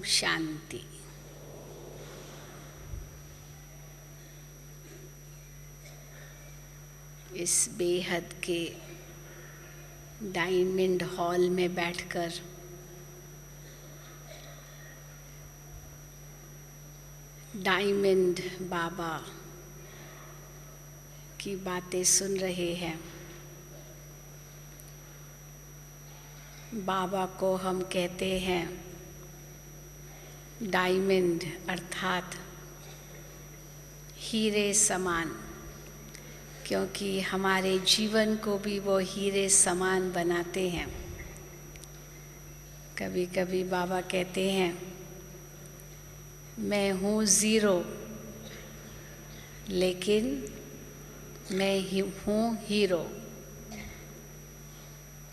शांति। इस बेहद के डायमंड हॉल में बैठकर डायमंड बाबा की बातें सुन रहे हैं। बाबा को हम कहते हैं डायमंड अर्थात हीरे समान, क्योंकि हमारे जीवन को भी वो हीरे समान बनाते हैं। कभी कभी बाबा कहते हैं मैं हूँ ज़ीरो, लेकिन मैं हूँ हीरो।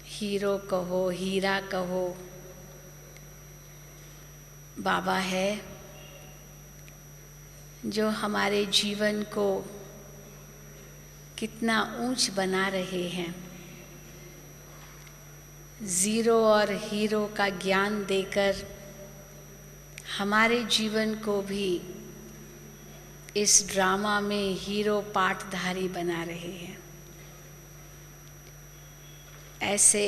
हीरो कहो, हीरा कहो, बाबा है जो हमारे जीवन को कितना ऊंच बना रहे हैं। ज़ीरो और हीरो का ज्ञान देकर हमारे जीवन को भी इस ड्रामा में हीरो पाठधारी बना रहे हैं। ऐसे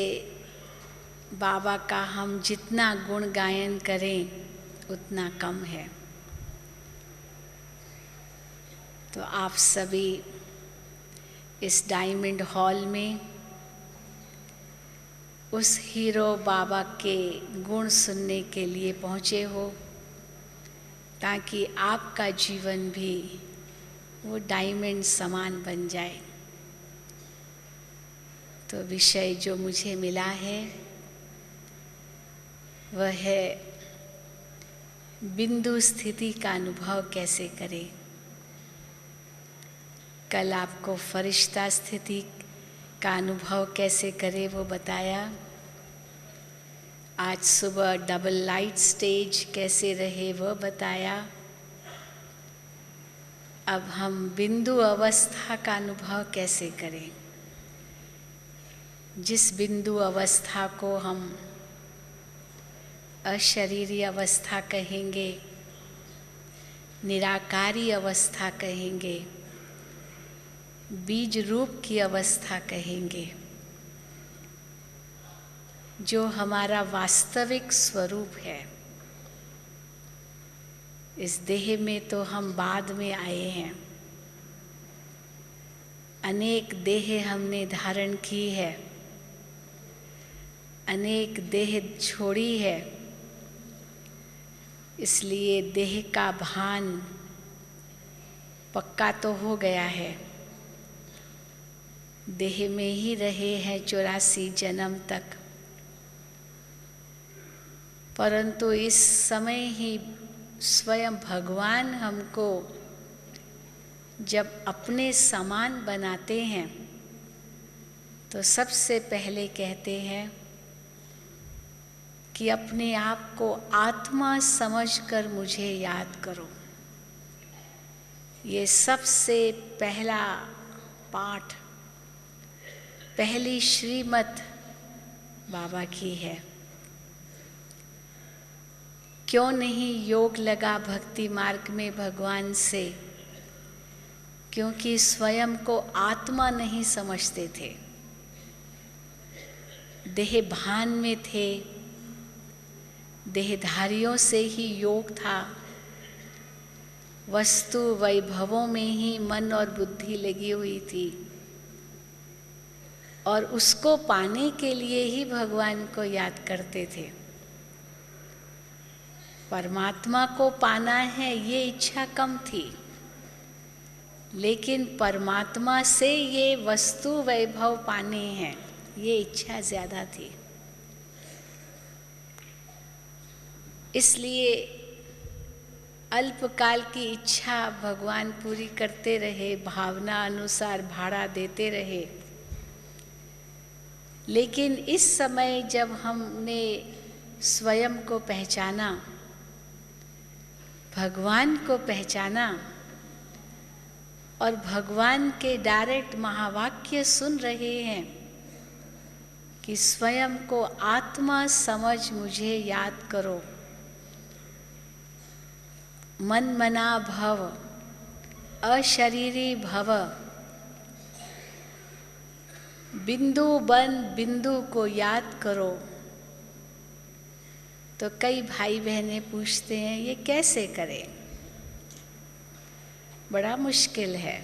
बाबा का हम जितना गुण गायन करें उतना कम है। तो आप सभी इस डायमंड हॉल में उस हीरो बाबा के गुण सुनने के लिए पहुँचे हो, ताकि आपका जीवन भी वो डायमंड समान बन जाए। तो विषय जो मुझे मिला है वह है बिंदु स्थिति का अनुभव कैसे करें। कल आपको फरिश्ता स्थिति का अनुभव कैसे करें वो बताया। आज सुबह डबल लाइट स्टेज कैसे रहे वो बताया। अब हम बिंदु अवस्था का अनुभव कैसे करें, जिस बिंदु अवस्था को हम अशरीरी अवस्था कहेंगे, निराकारी अवस्था कहेंगे, बीज रूप की अवस्था कहेंगे, जो हमारा वास्तविक स्वरूप है। इस देह में तो हम बाद में आए हैं। अनेक देह हमने धारण की है, अनेक देह छोड़ी है। इसलिए देह का भान पक्का तो हो गया है। देह में ही रहे हैं 84 जन्म तक, परंतु इस समय ही स्वयं भगवान हमको जब अपने समान बनाते हैं तो सबसे पहले कहते हैं कि अपने आप को आत्मा समझकर मुझे याद करो। ये सबसे पहला पाठ, पहली श्रीमत बाबा की है। क्यों नहीं योग लगा भक्ति मार्ग में भगवान से? क्योंकि स्वयं को आत्मा नहीं समझते थे, देह भान में थे। देहधारियों से ही योग था, वस्तु वैभवों में ही मन और बुद्धि लगी हुई थी, और उसको पाने के लिए ही भगवान को याद करते थे। परमात्मा को पाना है ये इच्छा कम थी, लेकिन परमात्मा से ये वस्तु वैभव पाने हैं ये इच्छा ज़्यादा थी। इसलिए अल्पकाल की इच्छा भगवान पूरी करते रहे, भावना अनुसार भाड़ा देते रहे। लेकिन इस समय जब हमने स्वयं को पहचाना, भगवान को पहचाना और भगवान के डायरेक्ट महावाक्य सुन रहे हैं कि स्वयं को आत्मा समझ मुझे याद करो, मन मना भव, अशरीरी भव, बिंदु बन बिंदु को याद करो। तो कई भाई बहनें पूछते हैं ये कैसे करें? बड़ा मुश्किल है।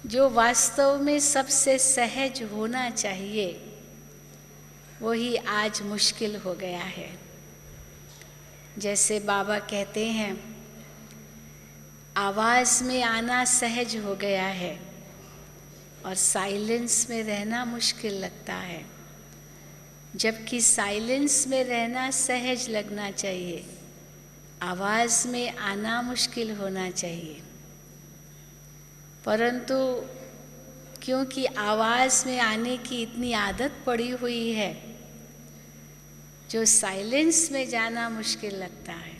जो वास्तव में सबसे सहज होना चाहिए वही आज मुश्किल हो गया है। जैसे बाबा कहते हैं, आवाज़ में आना सहज हो गया है और साइलेंस में रहना मुश्किल लगता है, जबकि साइलेंस में रहना सहज लगना चाहिए, आवाज़ में आना मुश्किल होना चाहिए। परंतु क्योंकि आवाज़ में आने की इतनी आदत पड़ी हुई है, जो साइलेंस में जाना मुश्किल लगता है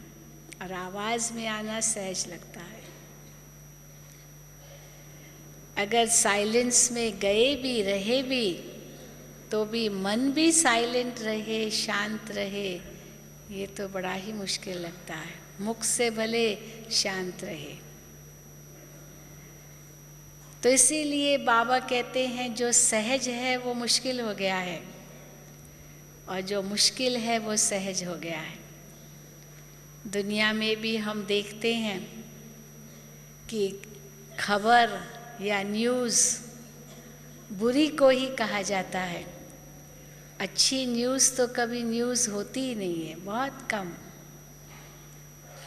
और आवाज़ में आना सहज लगता है। अगर साइलेंस में गए भी रहे भी तो भी मन भी साइलेंट रहे, शांत रहे, ये तो बड़ा ही मुश्किल लगता है। मुख से भले शांत रहे। तो इसीलिए बाबा कहते हैं जो सहज है वो मुश्किल हो गया है और जो मुश्किल है वो सहज हो गया है। दुनिया में भी हम देखते हैं कि खबर या न्यूज़ बुरी को ही कहा जाता है। अच्छी न्यूज़ तो कभी न्यूज़ होती ही नहीं है, बहुत कम।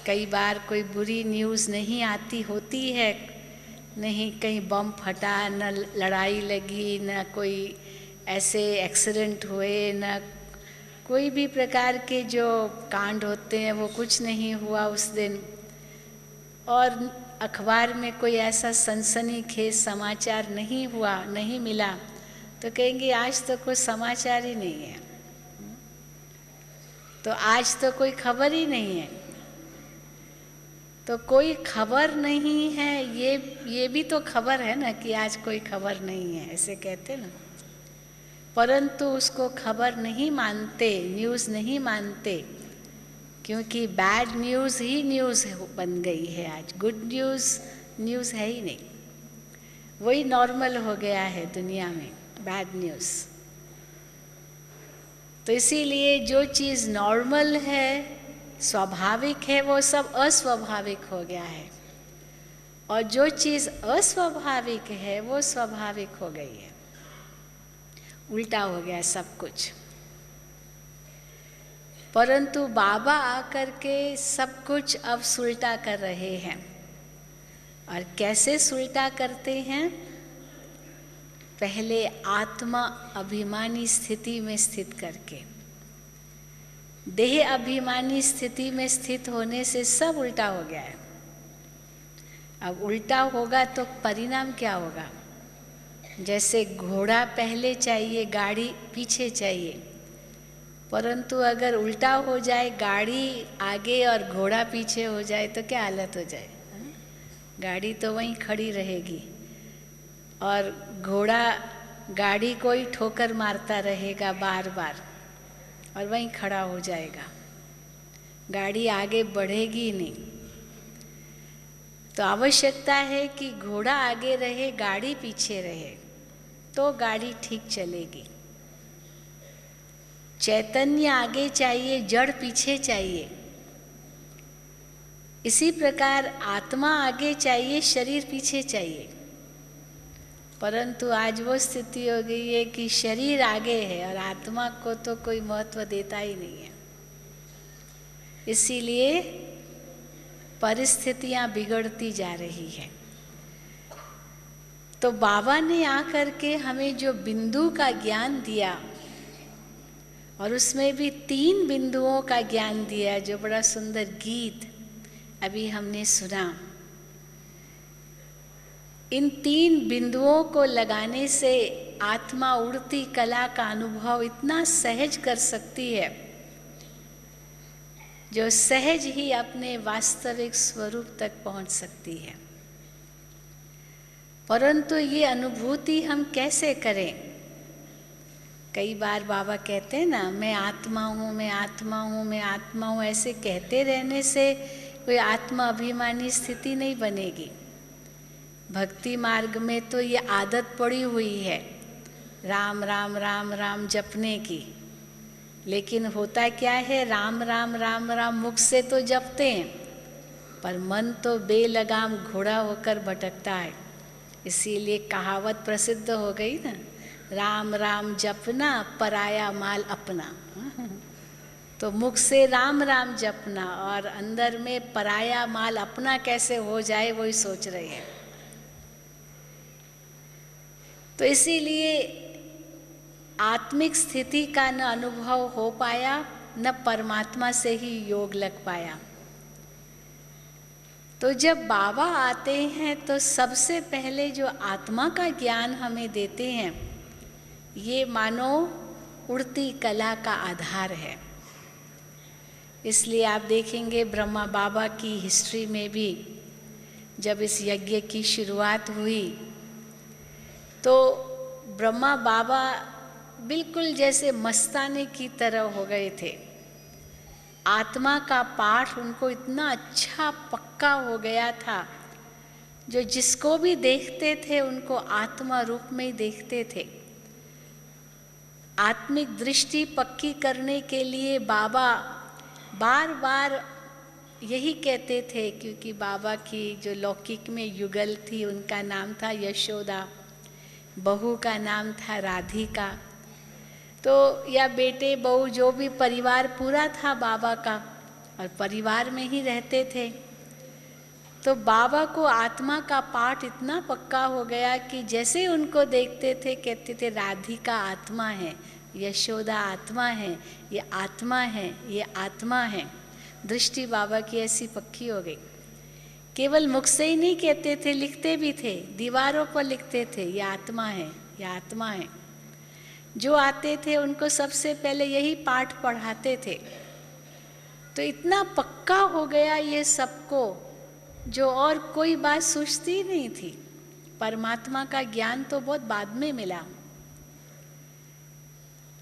कई बार कोई बुरी न्यूज़ नहीं आती होती है, नहीं कहीं बम फटा, न लड़ाई लगी, न कोई ऐसे एक्सीडेंट हुए, न कोई भी प्रकार के जो कांड होते हैं वो कुछ नहीं हुआ उस दिन। और अखबार में कोई ऐसा सनसनीखेज समाचार नहीं हुआ, नहीं मिला, तो कहेंगे आज तो कोई समाचार ही नहीं है, तो आज तो कोई खबर ही नहीं है। तो कोई खबर नहीं है, ये भी तो खबर है ना कि आज कोई खबर नहीं है, ऐसे कहते ना। परंतु उसको खबर नहीं मानते, न्यूज़ नहीं मानते, क्योंकि बैड न्यूज़ ही न्यूज़ बन गई है आज। गुड न्यूज़ न्यूज़ है ही नहीं, वही नॉर्मल हो गया है दुनिया में, बैड न्यूज़। तो इसीलिए जो चीज़ नॉर्मल है, स्वाभाविक है, वो सब अस्वाभाविक हो गया है, और जो चीज़ अस्वाभाविक है वो स्वाभाविक हो गई है। उल्टा हो गया सब कुछ। परंतु बाबा आकर के सब कुछ अब सुलटा कर रहे हैं। और कैसे सुलटा करते हैं? पहले आत्मा अभिमानी स्थिति में स्थित करके। देह अभिमानी स्थिति में स्थित होने से सब उल्टा हो गया है। अब उल्टा होगा तो परिणाम क्या होगा? जैसे घोड़ा पहले चाहिए, गाड़ी पीछे चाहिए, परंतु अगर उल्टा हो जाए, गाड़ी आगे और घोड़ा पीछे हो जाए तो क्या हालत हो जाए? गाड़ी तो वहीं खड़ी रहेगी और घोड़ा गाड़ी को ही ठोकर मारता रहेगा बार बार और वहीं खड़ा हो जाएगा, गाड़ी आगे बढ़ेगी नहीं। तो आवश्यकता है कि घोड़ा आगे रहे, गाड़ी पीछे रहे, तो गाड़ी ठीक चलेगी। चैतन्य आगे चाहिए, जड़ पीछे चाहिए। इसी प्रकार आत्मा आगे चाहिए, शरीर पीछे चाहिए। परंतु आज वो स्थिति हो गई है कि शरीर आगे है और आत्मा को तो कोई महत्व देता ही नहीं है। इसीलिए परिस्थितियां बिगड़ती जा रही है। तो बाबा ने आकर के हमें जो बिंदु का ज्ञान दिया, और उसमें भी 3 बिंदुओं का ज्ञान दिया, जो बड़ा सुंदर गीत अभी हमने सुना। इन 3 बिंदुओं को लगाने से आत्मा उड़ती कला का अनुभव इतना सहज कर सकती है, जो सहज ही अपने वास्तविक स्वरूप तक पहुंच सकती है। परंतु ये अनुभूति हम कैसे करें? कई बार बाबा कहते हैं ना, मैं आत्मा हूँ, मैं आत्मा हूँ, मैं आत्मा हूँ, ऐसे कहते रहने से कोई आत्मा अभिमानी स्थिति नहीं बनेगी। भक्ति मार्ग में तो ये आदत पड़ी हुई है राम राम राम राम जपने की, लेकिन होता क्या है, राम राम राम राम मुख से तो जपते हैं, पर मन तो बेलगाम घोड़ा होकर भटकता है। इसीलिए कहावत प्रसिद्ध हो गई ना, राम राम जपना पराया माल अपना। तो मुख से राम राम जपना और अंदर में पराया माल अपना कैसे हो जाए, वही सोच रहे हैं। तो इसीलिए आत्मिक स्थिति का न अनुभव हो पाया, न परमात्मा से ही योग लग पाया। तो जब बाबा आते हैं तो सबसे पहले जो आत्मा का ज्ञान हमें देते हैं, ये मानो उड़ती कला का आधार है। इसलिए आप देखेंगे ब्रह्मा बाबा की हिस्ट्री में भी जब इस यज्ञ की शुरुआत हुई तो ब्रह्मा बाबा बिल्कुल जैसे मस्ताने की तरह हो गए थे। आत्मा का पाठ उनको इतना अच्छा पक्का हो गया था, जो जिसको भी देखते थे उनको आत्मा रूप में ही देखते थे। आत्मिक दृष्टि पक्की करने के लिए बाबा बार बार यही कहते थे, क्योंकि बाबा की जो लौकिक में युगल थी उनका नाम था यशोदा, बहू का नाम था राधिका। तो या बेटे बहू जो भी परिवार पूरा था बाबा का, और परिवार में ही रहते थे। तो बाबा को आत्मा का पाठ इतना पक्का हो गया कि जैसे उनको देखते थे कहते थे राधिका आत्मा है, यशोदा आत्मा है, ये आत्मा है, ये आत्मा है। दृष्टि बाबा की ऐसी पक्की हो गई। केवल मुख से ही नहीं कहते थे, लिखते भी थे, दीवारों पर लिखते थे, ये आत्मा है, ये आत्मा है। जो आते थे उनको सबसे पहले यही पाठ पढ़ाते थे। तो इतना पक्का हो गया ये सबको, जो और कोई बात सोचती नहीं थी। परमात्मा का ज्ञान तो बहुत बाद में मिला।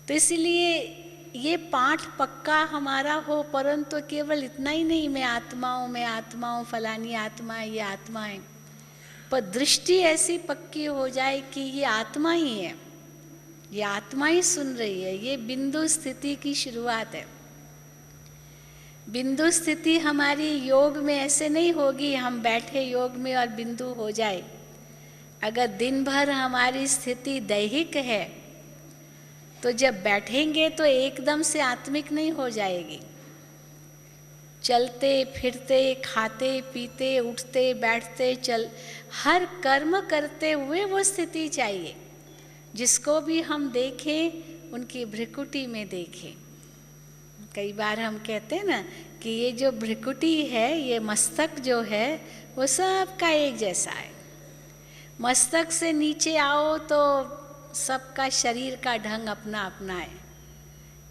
तो इसलिए ये पाठ पक्का हमारा हो, परंतु केवल इतना ही नहीं, मैं आत्मा हूँ, मैं आत्मा हूँ, फलानी आत्मा है, ये आत्मा है, पर दृष्टि ऐसी पक्की हो जाए कि ये आत्मा ही है, ये आत्मा ही सुन रही है। ये बिंदु स्थिति की शुरुआत है। बिंदु स्थिति हमारी योग में ऐसे नहीं होगी हम बैठे योग में और बिंदु हो जाए। अगर दिन भर हमारी स्थिति दैहिक है तो जब बैठेंगे तो एकदम से आत्मिक नहीं हो जाएगी। चलते फिरते, खाते पीते, उठते बैठते, हर कर्म करते हुए वो स्थिति चाहिए। जिसको भी हम देखें उनकी भ्रिकुटी में देखें। कई बार हम कहते हैं ना कि ये जो भ्रिकुटी है, ये मस्तक जो है वो सबका एक जैसा है। मस्तक से नीचे आओ तो सबका शरीर का ढंग अपना अपना है।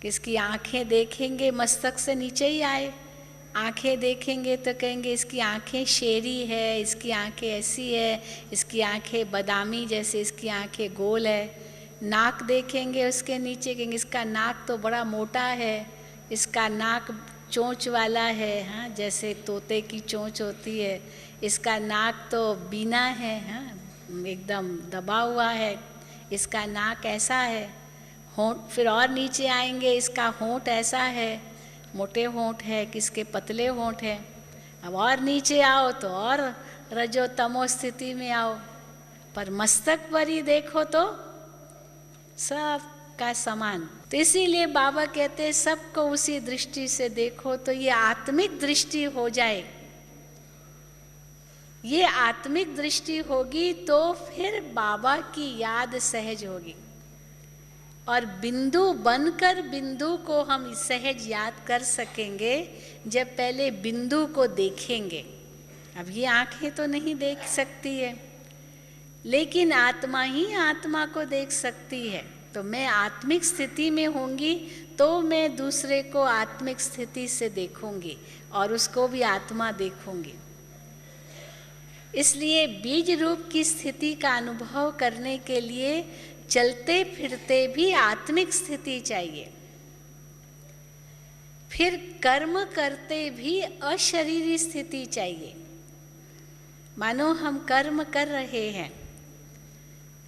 किसकी आंखें देखेंगे मस्तक से नीचे ही आए, आंखें देखेंगे तो कहेंगे इसकी आंखें शेरी है, इसकी आंखें ऐसी है, इसकी आंखें बादामी जैसे, इसकी आंखें गोल है। नाक देखेंगे उसके नीचे कहेंगे इसका नाक तो बड़ा मोटा है, इसका नाक चोंच वाला है, हाँ, जैसे तोते की चोंच होती है। इसका नाक तो बीना है, हाँ, एकदम दबा हुआ है, इसका नाक ऐसा है। होंठ फिर और नीचे आएंगे, इसका होंठ ऐसा है, मोटे होंठ है, किसके पतले होंठ है। अब और नीचे आओ तो और रजो तमो स्थिति में आओ, पर मस्तक पर ही देखो तो सब का समान। तो इसीलिए बाबा कहते हैं सबको उसी दृष्टि से देखो, तो ये आत्मिक दृष्टि हो जाए। ये आत्मिक दृष्टि होगी तो फिर बाबा की याद सहज होगी, और बिंदु बनकर बिंदु को हम सहज याद कर सकेंगे जब पहले बिंदु को देखेंगे। अब ये आंखें तो नहीं देख सकती है, लेकिन आत्मा ही आत्मा को देख सकती है। तो मैं आत्मिक स्थिति में होंगी तो मैं दूसरे को आत्मिक स्थिति से देखूंगी और उसको भी आत्मा देखूंगी। इसलिए बीज रूप की स्थिति का अनुभव करने के लिए चलते फिरते भी आत्मिक स्थिति चाहिए। फिर कर्म करते भी अशरीरी स्थिति चाहिए। मानो हम कर्म कर रहे हैं,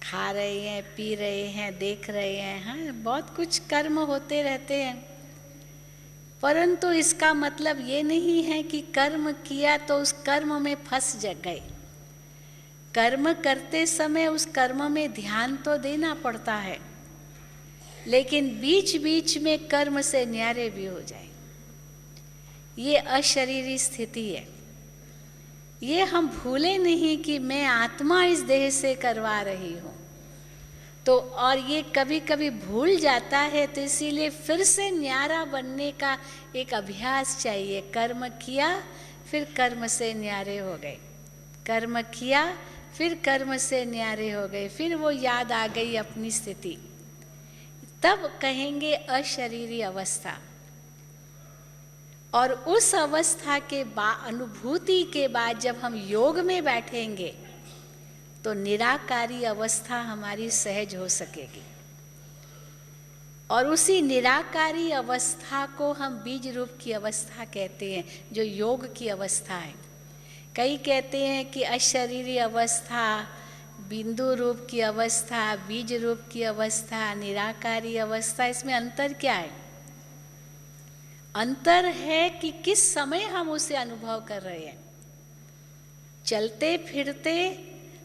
खा रहे हैं, पी रहे हैं, देख रहे हैं, हाँ बहुत कुछ कर्म होते रहते हैं, परंतु इसका मतलब ये नहीं है कि कर्म किया तो उस कर्म में फंस गए। कर्म करते समय उस कर्म में ध्यान तो देना पड़ता है, लेकिन बीच बीच में कर्म से न्यारे भी हो जाए। ये अशरीरी स्थिति है। ये हम भूले नहीं कि मैं आत्मा इस देह से करवा रही हूँ। तो और ये कभी कभी भूल जाता है, तो इसीलिए फिर से न्यारा बनने का एक अभ्यास चाहिए। कर्म किया फिर कर्म से न्यारे हो गए, कर्म किया फिर कर्म से न्यारे हो गए, फिर वो याद आ गई अपनी स्थिति, तब कहेंगे अशरीरी अवस्था। और उस अवस्था के बाद, अनुभूति के बाद जब हम योग में बैठेंगे तो निराकारी अवस्था हमारी सहज हो सकेगी। और उसी निराकारी अवस्था को हम बीज रूप की अवस्था कहते हैं, जो योग की अवस्था है। कई कहते हैं कि अशरीरी अवस्था, बिंदु रूप की अवस्था, बीज रूप की अवस्था, निराकारी अवस्था। इसमें अंतर क्या है? अंतर है कि किस समय हम उसे अनुभव कर रहे हैं। चलते फिरते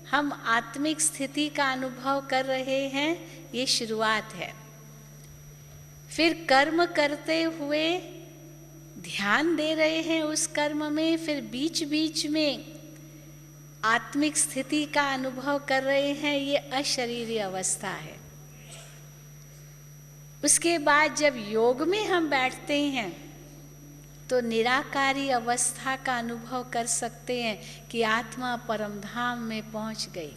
हम आत्मिक स्थिति का अनुभव कर रहे हैं, ये शुरुआत है। फिर कर्म करते हुए ध्यान दे रहे हैं उस कर्म में, फिर बीच बीच में आत्मिक स्थिति का अनुभव कर रहे हैं, ये अशरीरी अवस्था है। उसके बाद जब योग में हम बैठते हैं तो निराकारी अवस्था का अनुभव कर सकते हैं कि आत्मा परम धाम में पहुंच गई,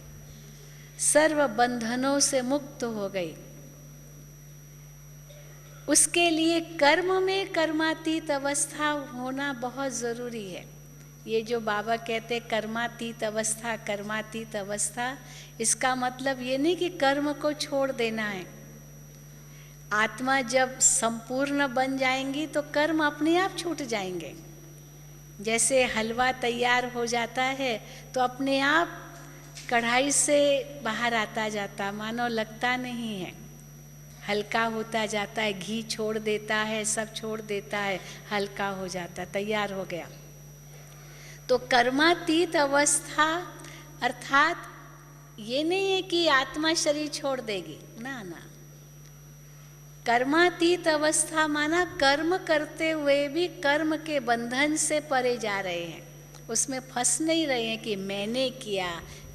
सर्व बंधनों से मुक्त हो गई। उसके लिए कर्म में कर्मातीत अवस्था होना बहुत ज़रूरी है। ये जो बाबा कहते कर्मातीत अवस्था, कर्मातीत अवस्था, इसका मतलब ये नहीं कि कर्म को छोड़ देना है। आत्मा जब संपूर्ण बन जाएंगी तो कर्म अपने आप छूट जाएंगे। जैसे हलवा तैयार हो जाता है तो अपने आप कढ़ाई से बाहर आता जाता, मानो लगता नहीं है, हल्का होता जाता है, घी छोड़ देता है, सब छोड़ देता है, हल्का हो जाता, तैयार हो गया। तो कर्मातीत अवस्था अर्थात ये नहीं है कि आत्मा शरीर छोड़ देगी, ना ना। कर्मातीत अवस्था माना कर्म करते हुए भी कर्म के बंधन से परे जा रहे हैं, उसमें फंस नहीं रहे हैं कि मैंने किया,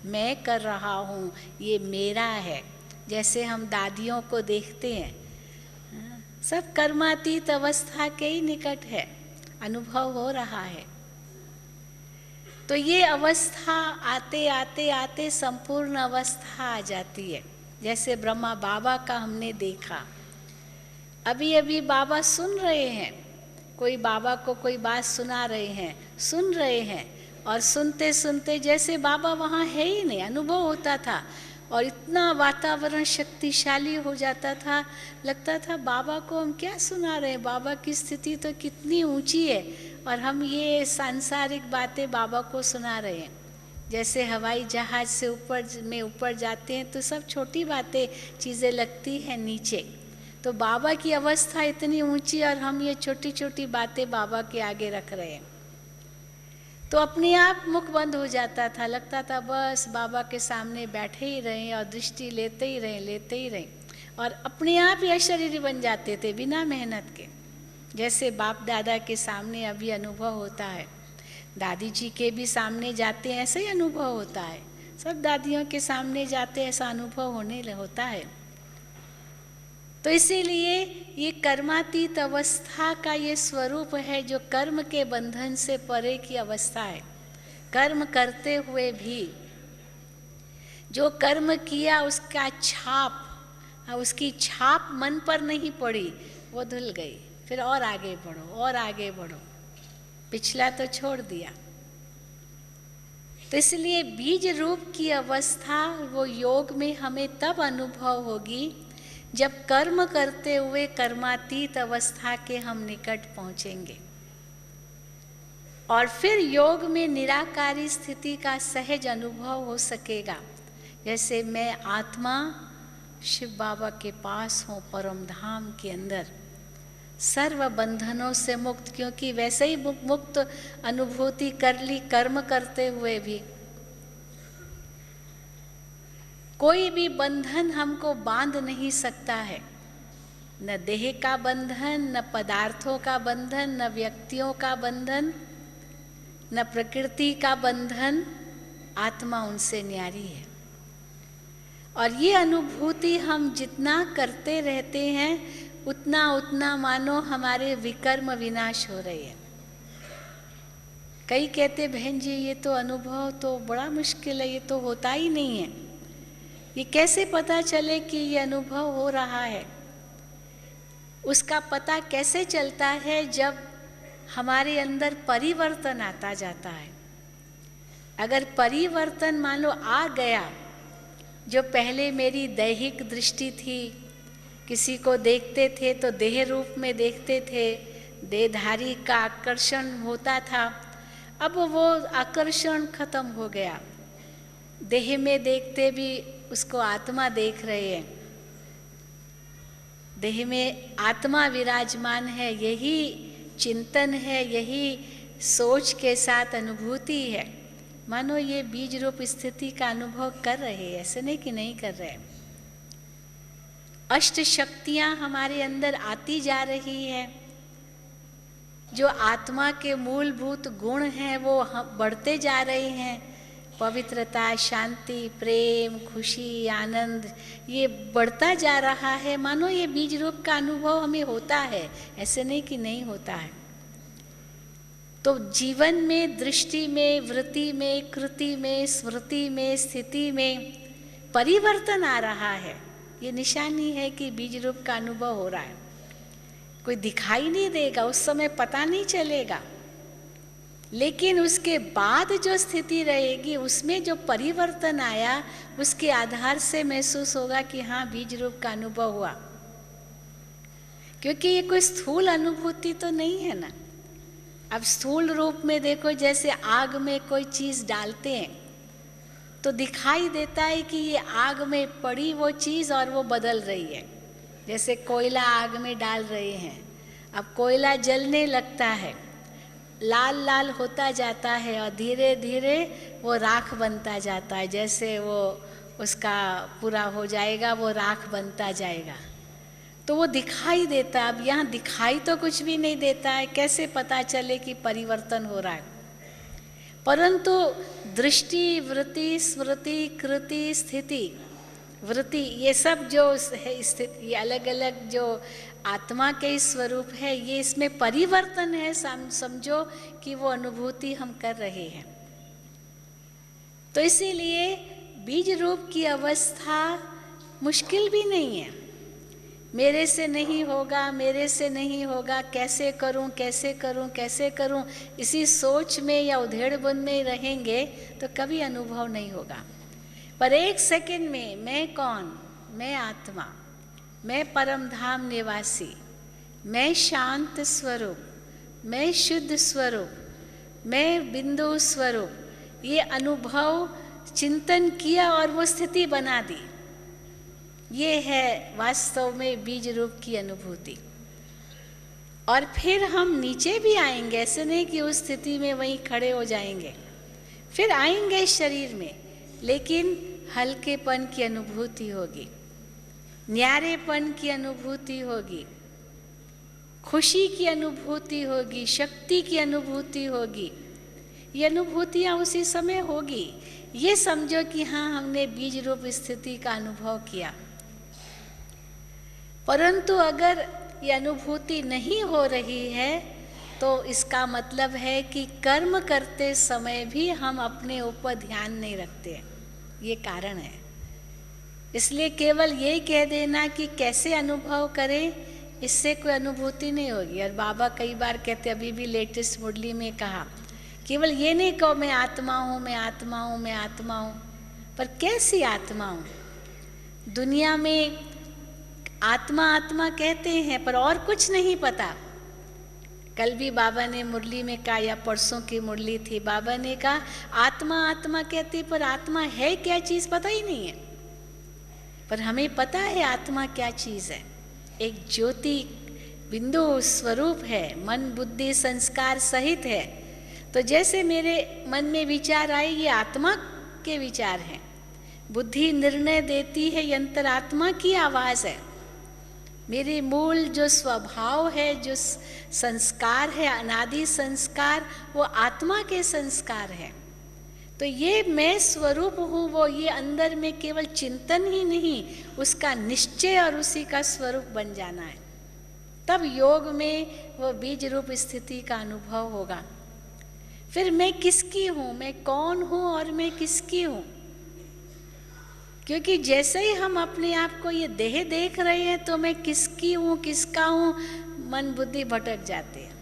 मैं कर रहा हूँ, ये मेरा है। जैसे हम दादियों को देखते हैं, सब कर्मातीत अवस्था के ही निकट है, अनुभव हो रहा है। तो ये अवस्था आते आते आते संपूर्ण अवस्था आ जाती है। जैसे ब्रह्मा बाबा का हमने देखा, अभी अभी बाबा सुन रहे हैं, कोई बाबा को कोई बात सुना रहे हैं, सुन रहे हैं, और सुनते सुनते जैसे बाबा वहाँ है ही नहीं, अनुभव होता था और इतना वातावरण शक्तिशाली हो जाता था, लगता था बाबा को हम क्या सुना रहे हैं, बाबा की स्थिति तो कितनी ऊंची है और हम ये सांसारिक बातें बाबा को सुना रहे हैं। जैसे हवाई जहाज़ से ऊपर जाते हैं तो सब छोटी बातें चीज़ें लगती हैं नीचे, तो बाबा की अवस्था इतनी ऊंची और हम ये छोटी छोटी बातें बाबा के आगे रख रहे हैं। तो अपने आप मुख बंद हो जाता था, लगता था बस बाबा के सामने बैठे ही रहें और दृष्टि लेते ही रहें, और अपने आप ही अशरीरी बन जाते थे बिना मेहनत के। जैसे बाप दादा के सामने अभी अनुभव होता है, दादी जी के भी सामने जाते हैं ऐसे ही अनुभव होता है, सब दादियों के सामने जाते ऐसा अनुभव होता है। तो इसीलिए ये कर्मातीत अवस्था का ये स्वरूप है, जो कर्म के बंधन से परे की अवस्था है। कर्म करते हुए भी जो कर्म किया उसका उसकी छाप मन पर नहीं पड़ी, वो धुल गई। फिर और आगे बढ़ो और आगे बढ़ो, पिछला तो छोड़ दिया। तो इसलिए बीज रूप की अवस्था वो योग में हमें तब अनुभव होगी जब कर्म करते हुए कर्मातीत अवस्था के हम निकट पहुँचेंगे, और फिर योग में निराकारी स्थिति का सहज अनुभव हो सकेगा। जैसे मैं आत्मा शिव बाबा के पास हूँ, परम धाम के अंदर, सर्व बंधनों से मुक्त, क्योंकि वैसे ही मुक्त अनुभूति कर ली कर्म करते हुए भी। कोई भी बंधन हमको बांध नहीं सकता है, न देह का बंधन, न पदार्थों का बंधन, न व्यक्तियों का बंधन, न प्रकृति का बंधन। आत्मा उनसे न्यारी है। और ये अनुभूति हम जितना करते रहते हैं उतना उतना मानो हमारे विकर्म विनाश हो रही है। कई कहते बहन जी ये तो अनुभव तो बड़ा मुश्किल है, ये तो होता ही नहीं है। ये कैसे पता चले कि ये अनुभव हो रहा है? उसका पता कैसे चलता है? जब हमारे अंदर परिवर्तन आता जाता है। अगर परिवर्तन मान लो आ गया, जो पहले मेरी दैहिक दृष्टि थी, किसी को देखते थे तो देह रूप में देखते थे, देहधारी का आकर्षण होता था, अब वो आकर्षण खत्म हो गया। देह में देखते भी उसको आत्मा देख रहे हैं, देह में आत्मा विराजमान है, यही चिंतन है, यही सोच के साथ अनुभूति है। मानो ये बीज रूप स्थिति का अनुभव कर रहे हैं, ऐसे नहीं कि नहीं कर रहे। अष्ट शक्तियाँ हमारे अंदर आती जा रही है, जो आत्मा के मूलभूत गुण हैं वो बढ़ते जा रहे हैं। पवित्रता, शांति, प्रेम, खुशी, आनंद, ये बढ़ता जा रहा है। मानो ये बीज रूप का अनुभव हमें होता है, ऐसे नहीं कि नहीं होता है। तो जीवन में, दृष्टि में, वृत्ति में, कृति में, स्मृति में, स्थिति में परिवर्तन आ रहा है। ये निशानी है कि बीज रूप का अनुभव हो रहा है। कोई दिखाई नहीं देगा, उस समय पता नहीं चलेगा, लेकिन उसके बाद जो स्थिति रहेगी उसमें जो परिवर्तन आया उसके आधार से महसूस होगा कि हाँ बीज रूप का अनुभव हुआ। क्योंकि ये कोई स्थूल अनुभूति तो नहीं है ना। अब स्थूल रूप में देखो, जैसे आग में कोई चीज़ डालते हैं तो दिखाई देता है कि ये आग में पड़ी वो चीज़ और वो बदल रही है। जैसे कोयला आग में डाल रहे हैं, अब कोयला जलने लगता है, लाल लाल होता जाता है और धीरे धीरे वो राख बनता जाता है। जैसे वो उसका पूरा हो जाएगा वो राख बनता जाएगा, तो वो दिखाई देता है। अब यहाँ दिखाई तो कुछ भी नहीं देता है, कैसे पता चले कि परिवर्तन हो रहा है? परंतु दृष्टि, वृत्ति, स्मृति, कृति, स्थिति, वृत्ति, ये सब जो है स्थिति, ये अलग अलग जो आत्मा के स्वरूप है, ये इसमें परिवर्तन है। समझो कि वो अनुभूति हम कर रहे हैं। तो इसीलिए बीज रूप की अवस्था मुश्किल भी नहीं है। मेरे से नहीं होगा, मेरे से नहीं होगा, कैसे करूं, कैसे करूं, कैसे करूं, इसी सोच में या उधेड़बुन में रहेंगे तो कभी अनुभव नहीं होगा। पर एक सेकंड में मैं कौन, मैं आत्मा, मैं परम धाम निवासी, मैं शांत स्वरूप, मैं शुद्ध स्वरूप, मैं बिंदु स्वरूप, ये अनुभव चिंतन किया और वो स्थिति बना दी। ये है वास्तव में बीज रूप की अनुभूति। और फिर हम नीचे भी आएंगे, ऐसे नहीं कि उस स्थिति में वहीं खड़े हो जाएंगे, फिर आएंगे शरीर में, लेकिन हल्केपन की अनुभूति होगी, न्यारेपन की अनुभूति होगी, खुशी की अनुभूति होगी, शक्ति की अनुभूति होगी। ये अनुभूतियाँ उसी समय होगी। ये समझो कि हाँ हमने बीज रूप स्थिति का अनुभव किया। परंतु अगर ये अनुभूति नहीं हो रही है तो इसका मतलब है कि कर्म करते समय भी हम अपने ऊपर ध्यान नहीं रखते, ये कारण है। इसलिए केवल ये कह देना कि कैसे अनुभव करें, इससे कोई अनुभूति नहीं होगी। और बाबा कई बार कहते, अभी भी लेटेस्ट मुरली में कहा केवल ये नहीं कहो मैं आत्मा हूँ, मैं आत्मा हूँ, मैं आत्मा हूँ, पर कैसी आत्मा हूँ? दुनिया में आत्मा आत्मा कहते हैं पर और कुछ नहीं पता। कल भी बाबा ने मुरली में कहा, या परसों की मुरली थी, बाबा ने कहा आत्मा आत्मा कहते पर आत्मा है क्या चीज़ पता ही नहीं है। पर हमें पता है आत्मा क्या चीज़ है। एक ज्योति बिंदु स्वरूप है, मन बुद्धि संस्कार सहित है। तो जैसे मेरे मन में विचार आए, ये आत्मा के विचार हैं। बुद्धि निर्णय देती है, ये अंतरात्मा की आवाज़ है। मेरे मूल जो स्वभाव है, जो संस्कार है, अनादि संस्कार, वो आत्मा के संस्कार है। तो ये मैं स्वरूप हूँ, वो ये अंदर में केवल चिंतन ही नहीं, उसका निश्चय और उसी का स्वरूप बन जाना है। तब योग में वो बीज रूप स्थिति का अनुभव होगा। फिर मैं किसकी हूँ, मैं कौन हूँ और मैं किसकी हूँ? क्योंकि जैसे ही हम अपने आप को ये देह देख रहे हैं तो मैं किसकी हूँ, किसका हूँ, मन बुद्धि भटक जाते हैं।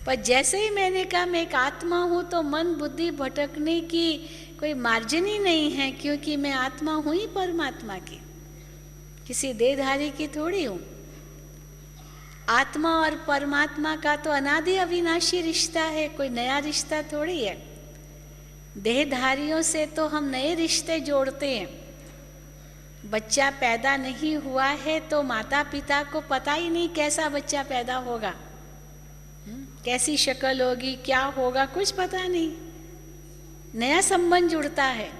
पर जैसे ही मैंने कहा मैं एक आत्मा हूँ तो मन बुद्धि भटकने की कोई मार्जिन ही नहीं है, क्योंकि मैं आत्मा हूँ ही परमात्मा की, किसी देहधारी की थोड़ी हूँ। आत्मा और परमात्मा का तो अनादि अविनाशी रिश्ता है, कोई नया रिश्ता थोड़ी है। देहधारियों से तो हम नए रिश्ते जोड़ते हैं। बच्चा पैदा नहीं हुआ है तो माता पिता को पता ही नहीं कैसा बच्चा पैदा होगा, कैसी शक्ल होगी, क्या होगा, कुछ पता नहीं। नया संबंध जुड़ता है।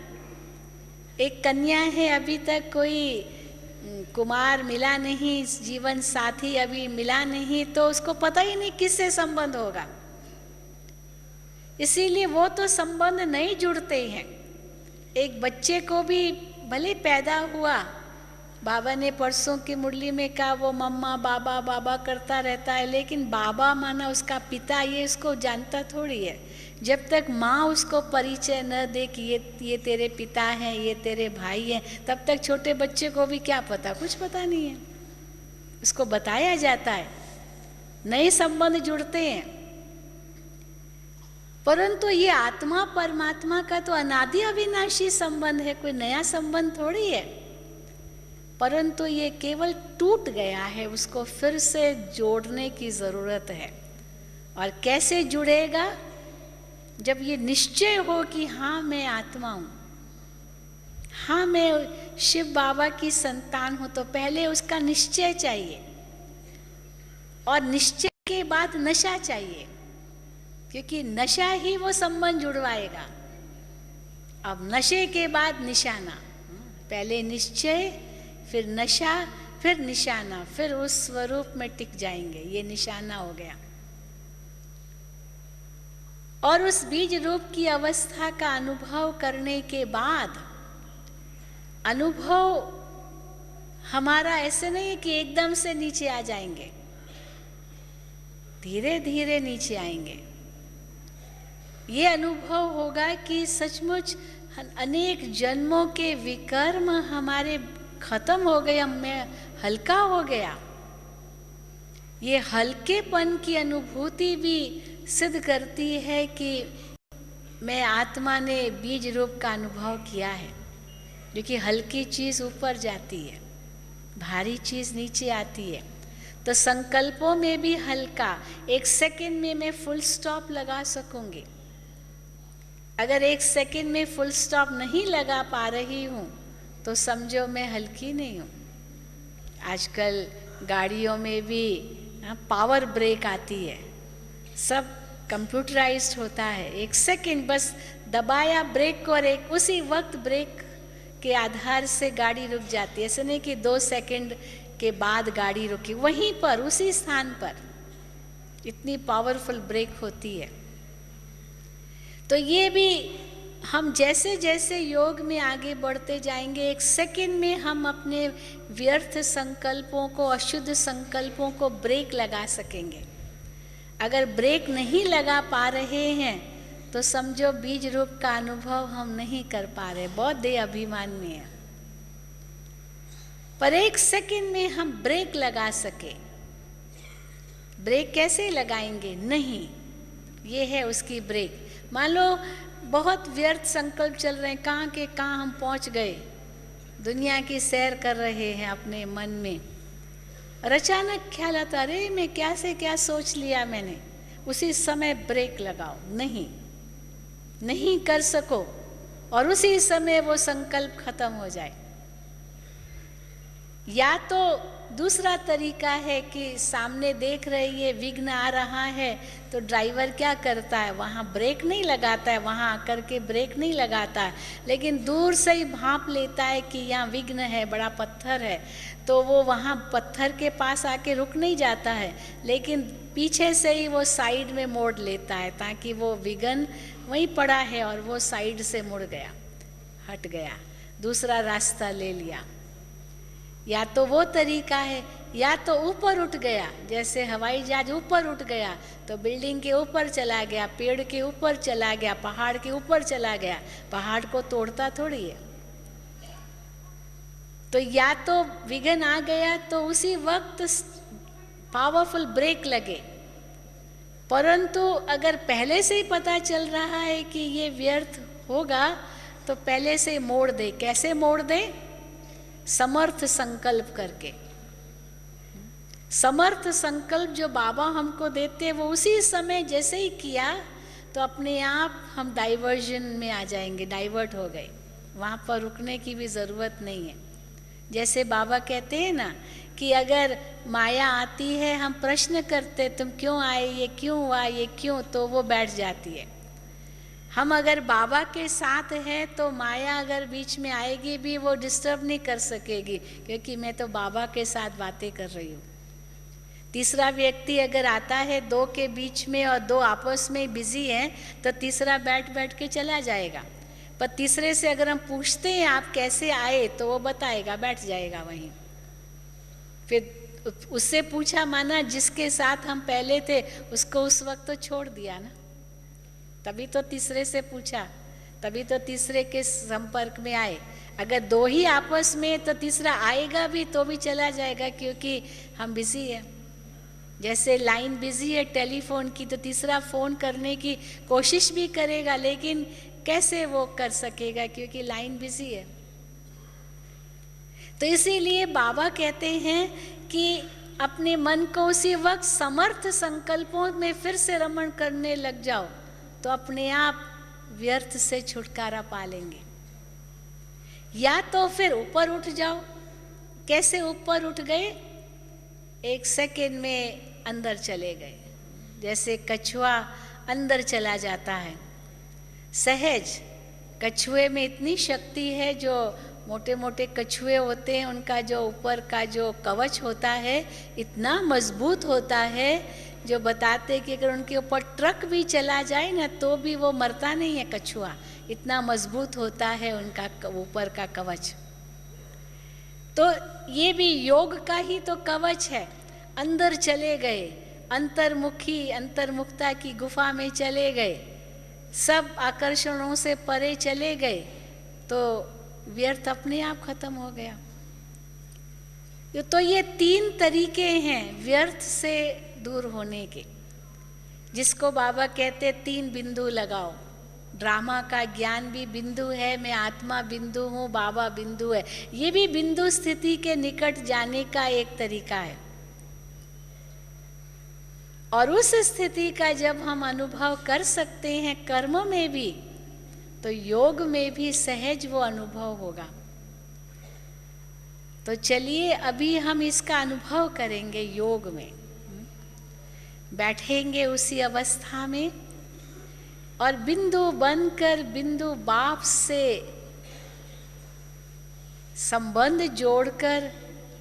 एक कन्या है, अभी तक कोई कुमार मिला नहीं, जीवन साथी अभी मिला नहीं, तो उसको पता ही नहीं किससे संबंध होगा। इसीलिए वो तो संबंध नहीं जुड़ते हैं। एक बच्चे को भी भले पैदा हुआ, बाबा ने परसों की मुरली में कहा वो मम्मा बाबा बाबा करता रहता है, लेकिन बाबा माना उसका पिता, ये उसको जानता थोड़ी है। जब तक माँ उसको परिचय न दे कि ये तेरे पिता हैं, ये तेरे भाई हैं, तब तक छोटे बच्चे को भी क्या पता, कुछ पता नहीं है। उसको बताया जाता है, नए संबंध जुड़ते हैं। परंतु ये आत्मा परमात्मा का तो अनादि अविनाशी संबंध है, कोई नया संबंध थोड़ी है। परंतु ये केवल टूट गया है, उसको फिर से जोड़ने की जरूरत है। और कैसे जुड़ेगा? जब ये निश्चय हो कि हाँ मैं आत्मा हूँ, हाँ मैं शिव बाबा की संतान हूँ, तो पहले उसका निश्चय चाहिए और निश्चय के बाद नशा चाहिए, क्योंकि नशा ही वो संबंध जुड़वाएगा। अब नशे के बाद निशाना, पहले निश्चय, फिर नशा, फिर निशाना, फिर उस स्वरूप में टिक जाएंगे। ये निशाना हो गया। और उस बीज रूप की अवस्था का अनुभव करने के बाद, अनुभव हमारा ऐसे नहीं है कि एकदम से नीचे आ जाएंगे, धीरे धीरे नीचे आएंगे। ये अनुभव होगा कि सचमुच अनेक जन्मों के विकर्म हमारे खत्म हो गए, मैं हल्का हो गया। ये हल्केपन की अनुभूति भी सिद्ध करती है कि मैं आत्मा ने बीज रूप का अनुभव किया है। क्योंकि हल्की चीज़ ऊपर जाती है, भारी चीज़ नीचे आती है। तो संकल्पों में भी हल्का, एक सेकंड में मैं फुल स्टॉप लगा सकूंगी। अगर एक सेकंड में फुल स्टॉप नहीं लगा पा रही हूँ तो समझो मैं हल्की नहीं हूँ। आजकल गाड़ियों में भी पावर ब्रेक आती है, सब कंप्यूटराइज्ड होता है। एक सेकंड बस दबाया ब्रेक को और एक उसी वक्त ब्रेक के आधार से गाड़ी रुक जाती है। ऐसे नहीं कि 2 सेकंड के बाद गाड़ी रुकी, वहीं पर उसी स्थान पर इतनी पावरफुल ब्रेक होती है। तो ये भी हम जैसे जैसे योग में आगे बढ़ते जाएंगे, एक सेकंड में हम अपने व्यर्थ संकल्पों को, अशुद्ध संकल्पों को ब्रेक लगा सकेंगे। अगर ब्रेक नहीं लगा पा रहे हैं तो समझो बीज रूप का अनुभव हम नहीं कर पा रहे, बहुत देह अभिमान में है। पर एक सेकंड में हम ब्रेक लगा सके। ब्रेक कैसे लगाएंगे? नहीं, ये है उसकी ब्रेक। मान लो बहुत व्यर्थ संकल्प चल रहे हैं, कहाँ के कहाँ हम पहुँच गए, दुनिया की सैर कर रहे हैं अपने मन में, और अचानक ख्याल आता, अरे मैं क्या से क्या सोच लिया मैंने। उसी समय ब्रेक लगाओ, नहीं कर सको, और उसी समय वो संकल्प खत्म हो जाए। या तो दूसरा तरीका है कि सामने देख रही है विघ्न आ रहा है, तो ड्राइवर क्या करता है, वहाँ ब्रेक नहीं लगाता है, वहाँ आकर के ब्रेक नहीं लगाता है, लेकिन दूर से ही भांप लेता है कि यहाँ विघ्न है, बड़ा पत्थर है, तो वो वहाँ पत्थर के पास आके रुक नहीं जाता है, लेकिन पीछे से ही वो साइड में मोड़ लेता है, ताकि वो विघ्न वहीं पड़ा है और वो साइड से मुड़ गया, हट गया, दूसरा रास्ता ले लिया। या तो वो तरीका है, या तो ऊपर उठ गया, जैसे हवाई जहाज ऊपर उठ गया तो बिल्डिंग के ऊपर चला गया, पेड़ के ऊपर चला गया, पहाड़ के ऊपर चला गया, पहाड़ को तोड़ता थोड़ी है। तो या तो विघ्न आ गया तो उसी वक्त पावरफुल ब्रेक लगे, परंतु अगर पहले से ही पता चल रहा है कि ये व्यर्थ होगा तो पहले से मोड़ दे। कैसे मोड़ दे? समर्थ संकल्प करके। समर्थ संकल्प जो बाबा हमको देते हैं, वो उसी समय जैसे ही किया तो अपने आप हम डाइवर्जन में आ जाएंगे, डाइवर्ट हो गए, वहाँ पर रुकने की भी ज़रूरत नहीं है। जैसे बाबा कहते हैं ना कि अगर माया आती है, हम प्रश्न करते तुम क्यों आए, ये क्यों हुआ, ये क्यों, तो वो बैठ जाती है। हम अगर बाबा के साथ हैं तो माया अगर बीच में आएगी भी वो डिस्टर्ब नहीं कर सकेगी, क्योंकि मैं तो बाबा के साथ बातें कर रही हूँ। तीसरा व्यक्ति अगर आता है दो के बीच में और दो आपस में बिजी हैं, तो तीसरा बैठ के चला जाएगा। पर तीसरे से अगर हम पूछते हैं आप कैसे आए, तो वो बताएगा, बैठ जाएगा वहीं। फिर उससे पूछा, माना जिसके साथ हम पहले थे उसको उस वक्त तो छोड़ दिया ना, तभी तो तीसरे से पूछा, तभी तो तीसरे के संपर्क में आए। अगर दो ही आपस में, तो तीसरा आएगा भी तो भी चला जाएगा, क्योंकि हम बिजी है। जैसे लाइन बिजी है टेलीफोन की, तो तीसरा फ़ोन करने की कोशिश भी करेगा, लेकिन कैसे वो कर सकेगा, क्योंकि लाइन बिजी है। तो इसीलिए बाबा कहते हैं कि अपने मन को उसी वक्त समर्थ संकल्पों में फिर से रमण करने लग जाओ, तो अपने आप व्यर्थ से छुटकारा पा लेंगे। या तो फिर ऊपर उठ जाओ। कैसे ऊपर उठ गए? 1 सेकेंड में अंदर चले गए, जैसे कछुआ अंदर चला जाता है सहज। कछुए में इतनी शक्ति है, जो मोटे मोटे कछुए होते हैं उनका जो ऊपर का जो कवच होता है इतना मजबूत होता है, जो बताते कि अगर उनके ऊपर ट्रक भी चला जाए ना तो भी वो मरता नहीं है कछुआ, इतना मजबूत होता है उनका ऊपर का कवच। तो ये भी योग का ही तो कवच है। अंदर चले गए, अंतर्मुखता की गुफा में चले गए, सब आकर्षणों से परे चले गए, तो व्यर्थ अपने आप खत्म हो गया। तो ये 3 तरीके हैं व्यर्थ से दूर होने के, जिसको बाबा कहते 3 बिंदु लगाओ। ड्रामा का ज्ञान भी बिंदु है, मैं आत्मा बिंदु हूँ, बाबा बिंदु है। ये भी बिंदु स्थिति के निकट जाने का एक तरीका है। और उस स्थिति का जब हम अनुभव कर सकते हैं कर्म में भी, तो योग में भी सहज वो अनुभव होगा। तो चलिए अभी हम इसका अनुभव करेंगे योग में। बैठेंगे उसी अवस्था में और बिंदु बनकर बिंदु बाप से संबंध जोड़कर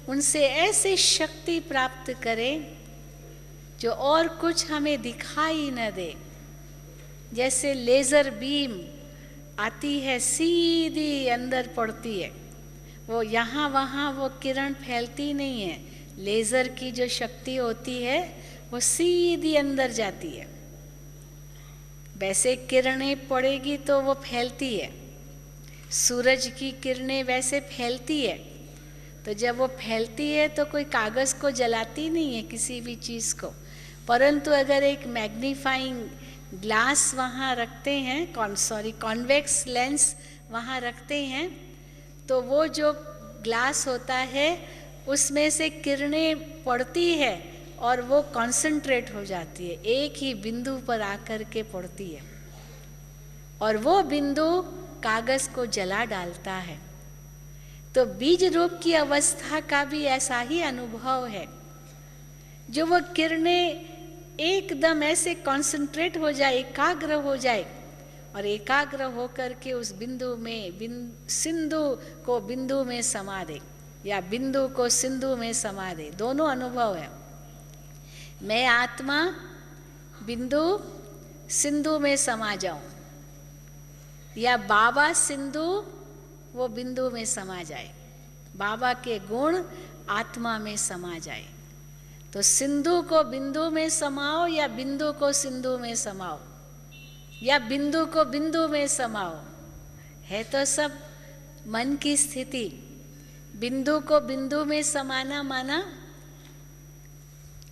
उनसे ऐसी शक्ति प्राप्त करें जो और कुछ हमें दिखाई न दे। जैसे लेज़र बीम आती है, सीधी अंदर पड़ती है, वो यहाँ वहाँ वो किरण फैलती नहीं है। लेज़र की जो शक्ति होती है वो सीधी अंदर जाती है। वैसे किरणें पड़ेगी तो वो फैलती है, सूरज की किरणें वैसे फैलती है। तो जब वो फैलती है तो कोई कागज़ को जलाती नहीं है, किसी भी चीज़ को, परंतु अगर एक मैग्नीफाइंग ग्लास वहाँ रखते हैं, कॉन्वेक्स लेंस वहाँ रखते हैं, तो वो जो ग्लास होता है उसमें से किरणें पड़ती है और वो कंसंट्रेट हो जाती है, एक ही बिंदु पर आकर के पड़ती है और वो बिंदु कागज को जला डालता है। तो बीज रूप की अवस्था का भी ऐसा ही अनुभव है, जो वो किरणें एकदम ऐसे कंसंट्रेट हो जाए, एकाग्र हो जाए और एकाग्र होकर के उस बिंदु में सिंधु को बिंदु में समा दे या बिंदु को सिंधु में समा दे। दोनों अनुभव है। मैं आत्मा बिंदु सिंधु में समा जाऊं या बाबा सिंधु वो बिंदु में समा जाए, बाबा के गुण आत्मा में समा जाए। तो सिंधु को बिंदु में समाओ या बिंदु को सिंधु में समाओ या बिंदु को बिंदु में समाओ, है तो सब मन की स्थिति। बिंदु को बिंदु में समाना माना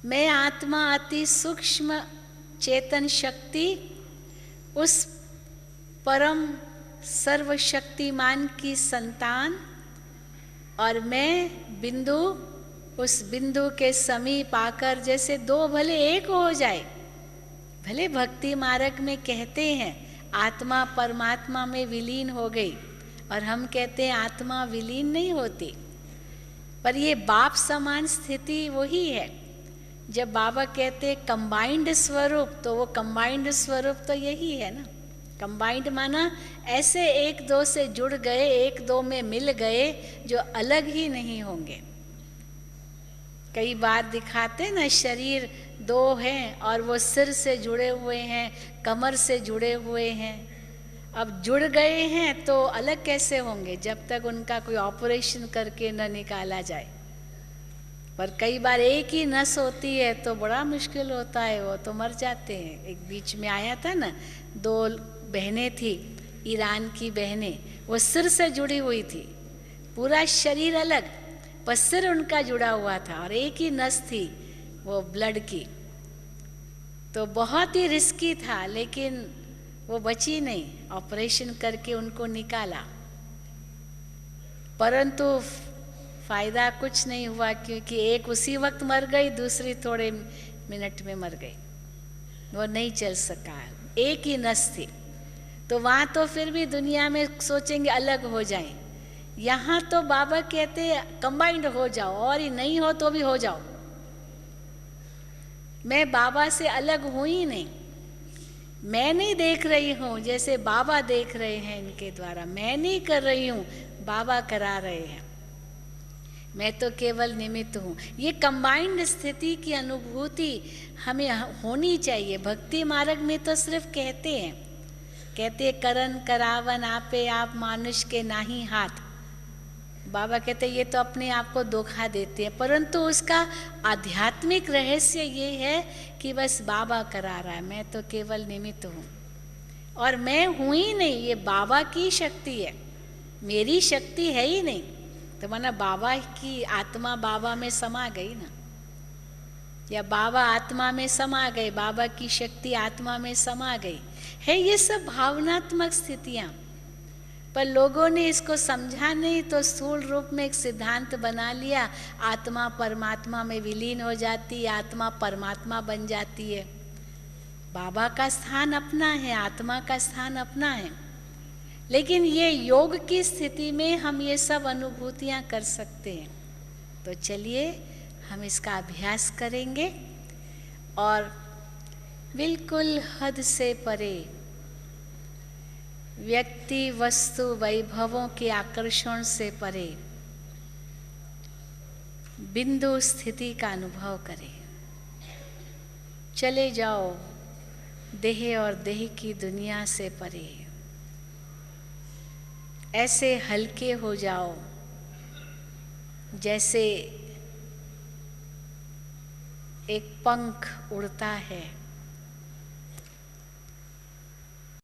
मैं आत्मा अति सूक्ष्म चेतन शक्ति उस परम सर्वशक्तिमान की संतान और मैं बिंदु उस बिंदु के समीप आकर जैसे दो भले एक हो जाए। भले भक्ति मार्ग में कहते हैं आत्मा परमात्मा में विलीन हो गई और हम कहते हैं आत्मा विलीन नहीं होती, पर ये बाप समान स्थिति वही है। जब बाबा कहते कंबाइंड स्वरूप, तो वो कंबाइंड स्वरूप तो यही है ना। कंबाइंड माना ऐसे एक दो से जुड़ गए, एक दो में मिल गए जो अलग ही नहीं होंगे। कई बार दिखाते ना शरीर दो हैं और वो सिर से जुड़े हुए हैं, कमर से जुड़े हुए हैं। अब जुड़ गए हैं तो अलग कैसे होंगे जब तक उनका कोई ऑपरेशन करके न निकाला जाए। पर कई बार एक ही नस होती है तो बड़ा मुश्किल होता है, वो तो मर जाते हैं। एक बीच में आया था ना, दो बहनें थी, ईरान की बहनें, वो सिर से जुड़ी हुई थी, पूरा शरीर अलग पर सिर उनका जुड़ा हुआ था और एक ही नस थी वो ब्लड की। तो बहुत ही रिस्की था, लेकिन वो बची नहीं, ऑपरेशन करके उनको निकाला, परंतु फायदा कुछ नहीं हुआ क्योंकि एक उसी वक्त मर गई, दूसरी थोड़े मिनट में मर गई, वो नहीं चल सका, एक ही नस थी। तो वहाँ तो फिर भी दुनिया में सोचेंगे अलग हो जाएं, यहाँ तो बाबा कहते कंबाइंड हो जाओ और ही नहीं हो तो भी हो जाओ। मैं बाबा से अलग हूँ ही नहीं, मैं नहीं देख रही हूँ जैसे बाबा देख रहे हैं इनके द्वारा, मैं नहीं कर रही हूँ, बाबा करा रहे हैं, मैं तो केवल निमित्त हूँ। ये कंबाइंड स्थिति की अनुभूति हमें होनी चाहिए। भक्ति मार्ग में तो सिर्फ कहते करन करावन आपे आप मानुष के नाही हाथ। बाबा कहते ये तो अपने आप को धोखा देते हैं, परंतु उसका आध्यात्मिक रहस्य ये है कि बस बाबा करा रहा है, मैं तो केवल निमित्त हूँ और मैं हूँ ही नहीं, ये बाबा की शक्ति है, मेरी शक्ति है ही नहीं। तो माना बाबा की आत्मा बाबा में समा गई ना, या बाबा आत्मा में समा गए, बाबा की शक्ति आत्मा में समा गई है। ये सब भावनात्मक स्थितियाँ, पर लोगों ने इसको समझा नहीं तो स्थूल रूप में एक सिद्धांत बना लिया, आत्मा परमात्मा में विलीन हो जाती है, आत्मा परमात्मा बन जाती है। बाबा का स्थान अपना है, आत्मा का स्थान अपना है, लेकिन ये योग की स्थिति में हम ये सब अनुभूतियाँ कर सकते हैं। तो चलिए हम इसका अभ्यास करेंगे और बिल्कुल हद से परे व्यक्ति वस्तु वैभवों के आकर्षण से परे बिंदु स्थिति का अनुभव करें। चले जाओ देह और देह की दुनिया से परे, ऐसे हल्के हो जाओ जैसे एक पंख उड़ता है,